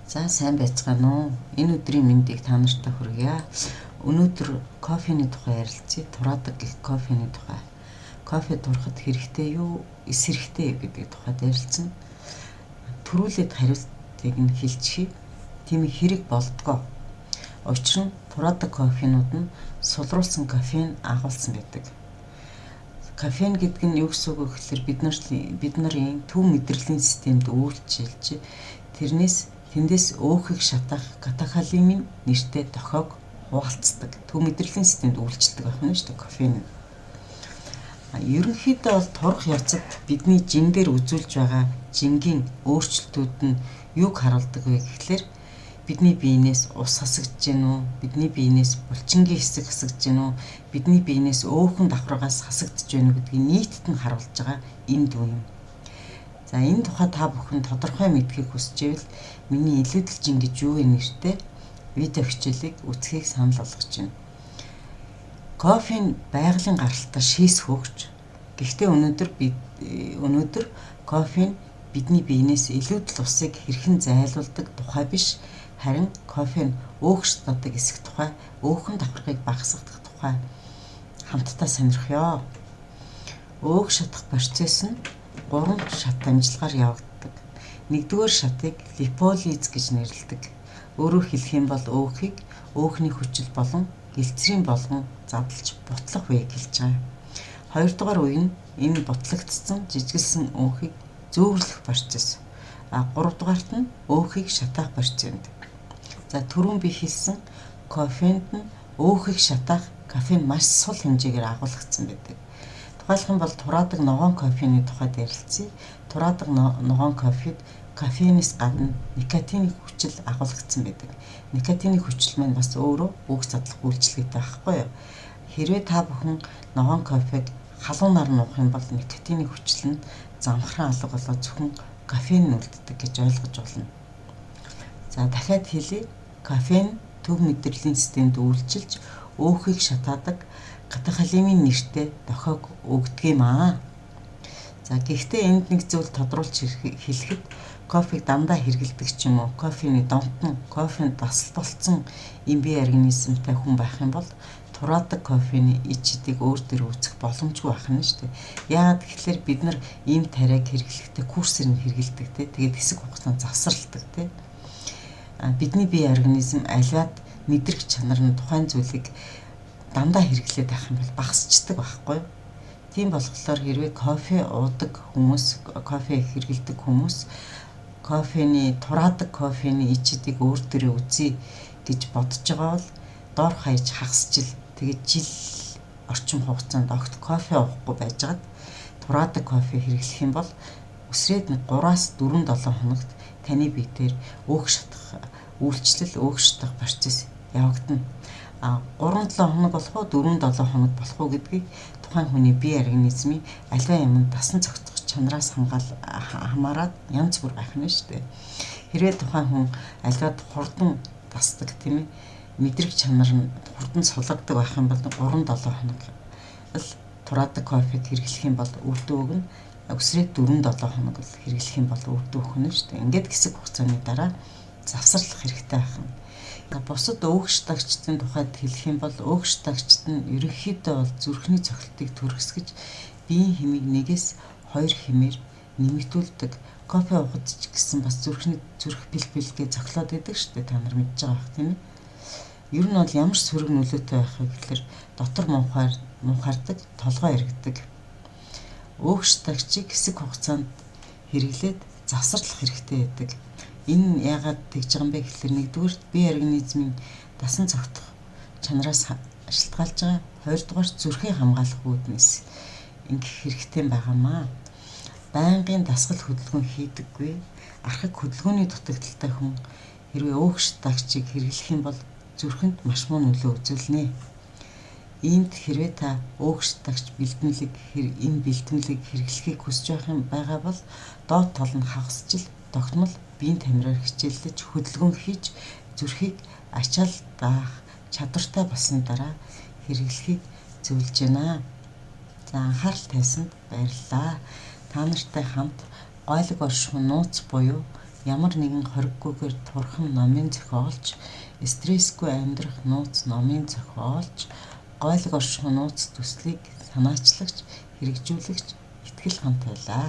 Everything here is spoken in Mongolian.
За сайн байцгаана уу? Энэ өдрийн мэндийг та нартай хүргье. Өнөөдөр кофений тухай ярилцъя. Тураадаг гэх кофений тухай. Кофе турахад хэрэгтэй юу, эс хэрэгтэй гэдэг тухайд ярилцсан. Төрүүлээд хариултыг нь хэлчихье. Тийм хэрэг болдгоо. Учир нь тураадаг кофенууд нь сулруулсан кофеин агуулсан байдаг. Кофеин гэдэг нь юу гэсэн үг вэ гэхээр бид нарын төв мэдрэлийн системд үйлчилж тэндээс өөхийг шатах катехоламин нэртэй дохиог хуваалцдаг. Төв мэдрэлийн системд үйлчилдэг байх нь шүү дээ кофеин. Ерөнхийдөө бол турах явцад бидний жин дээр үзүүлж байгаа жингийн өөрчлөлтүүд нь юг харуулдаг вэ гэхлээр бидний биенээс ус хасагдж гэнэ үү, бидний биенээс булчингийн хэсэг хасагдж гэнэ үү, бидний биенээс өөхөн давхаргаас хасагдж гэнэ үү гэдгийг нийтэд нь харуулж байгаа энд дүү юм. За энэ тухай та бүхэн тодорхой мэдхийг хүсчихвэл миний илүүдэл жин гэж юу вэ нэртэй видео хичээлийг үзхийг санал болгож байна. Кофеин байгалийн гаралтай шийс хөгж. Гэхдээ өнөөдөр кофеин бидний биенээс илүүдэл усыг хэрхэн зайлуулдаг тухай биш, харин кофеин өөх шатаадаг эсэх тухай, өөхөн давхаргыг багасгах тухай хамтдаа сонирхъё. Өөх шатах процесс нь 3 шат амжилгаар явагддаг. Нэгдүгээр шатыг липолиз гэж нэрлэдэг. Өөрөөр хэлэх юм бол өөхний хүчил болон гэлцрийн болгон задлж бутлах үеийг хэлж байгаа. Хоёрдугаар үе нь энэ бутлагдсан жижиглсэн өөхийг зөөвөрлөх процесс. Гуравдугаарт нь өөхийг шатаах процесс. За түрүүн би хэлсэн кофеинд нь өөхийг шатаах кофеин маш сул хэмжээгээр агуулгдсан байдаг. Тухайлх юм бол тураадаг ногоон кофений тухайд ярилцъя. Тураадаг ногоон кофед кофеинээс гадна никотины хүчил агуулгдсан байдаг. Никотины хүчил маань бас өөрөө өөх задлах үйлчилгээтэй байхгүй юу? Хэрвээ та бүхэн ногоон кофег халуунаар нуух юм бол никотины хүчил нь замхран алга болоод зөвхөн кофеин үлддэг гэж ойлгож болно. За дахиад хэлье. Кофеин төв мэдрэлийн системд үйлчилж өөхийг шатаадаг катехоламин нэртэй дохиог өгдөг юм аа. За гэхдээ энд нэг зүйл тодруулж хэлэхэд кофег дандаа хэрэглэдэг ч юм уу, кофений донтон, кофенд дасал болцсон юм бие организмтай хүн байх юм бол тураадаг кофений ич хэдийг өөр дөр үүсэх боломжгүй байх нь шүү дээ. Яагаад гэвэл бид нар ийм тариаг хэрэглэхдээ курсээр нь хэрэглэдэг те. Тэгээд хэсэг хугацаанд завсарладаг те. Бидний бие организм аливаад мэдрэх чанар нь тухайн зүйлийг дандаа хэрэглээд байх юм бол багасчдаг байхгүй юу? Тийм болохоор хэрвээ кофе уудаг хүмүүс, кофе хэрэглэдэг хүмүүс тураадаг кофений ич хэдийг өөр дөрөө үзье гэж бодож байгаа бол доор хаяж хагасчил тэгээд жил орчим хугацаанд огт кофе уухгүй байжгаад тураадаг кофе хэрэглэх юм бол өсрээд 3-аас 4-7 хоногт таны бие дээр өөх шатах өөх шатах процесс явагдана. 3-7 хоног болох уу 4-7 хоног болох уу гэдгийг тухайн хүний бие организмын альва юмд дасан цогцох чанараас хамаарат янз бүр байх нь шүү дээ. Хэрвээ тухайн хүн альваад хурдан дасдаг тийм ээ мэдрэг чанар нь хурдан сулгдаг байх юм бол 3-7 хоног л тураадаг кофег хэрэглэх юм бол үр дүг нь өсрээд 4-7 хоног л хэрэглэх юм бол үр дүг хөнө шүү дээ. Ингээд хэсэг хугацааны дараа завсарлах хэрэгтэй байх нь. Бусад өөх шатагчдын тухайд хэлэх юм бол өөх шатагчд нь ерөнхийдөө бол зүрхний цохилтыг түргэсгэж биеийн хэмийг 1-2 хэмээр нэмэгдүүлдэг. Кофе уухад ч гэсэн бас зүрх бэлбэлгээ цохилоод идэг шүү дээ. Та нар мэдж байгаа бах тийм ээ. Ер нь бол ямар сөрөг нөлөөтэй байх вэ гэхээр дотор муухайрдаг, толгой эргэдэг. Өөх шатагчийг хэсэг хугацаанд хэрэглээд завсарлах хэрэгтэй байдаг. Энэ яагаад тэгж байгаа юм бэ гэхээр нэгдүгээр бие организмын дасан цогтох чанараас шалтгаалж байгаа. Хоёрдугаар зүрхийг хамгаалах үүднээс ингэх хэрэгтэй байгаамаа. Байнгын дасгал хөдөлгөөн хийдэггүй. Архаг хөдөлгөөний дутагдaltaй хүн хэрвээ өөх шатагчийг хэрэглэх юм бол зүрхэнд маш муу нөлөө үзүүлнэ. Иймд хэрвээ та өөх шатагч бэлтгэлийг хэрэглэхийг хүсэж байгаа бол доод тал нь хагасчил тогтмол биеийн тамираар хичээллэж хөдөлгөөн хийж зүрхийг ачаал даах чадвартай болсон дараа хэрэглэхийг зөвлөж байна. За анхаарал тавьсанд баярлалаа. Та нартай хамт гойлог оршихуй нууц буюу ямар нэгэн хориггүйгээр турхан номын зохиолч, стрессгүй амьдрах нууц номын зохиолч, гойлог оршихуй нууц төслийг санаачлагч, хэрэгжүүлэгч, итгэл хонтойлаа.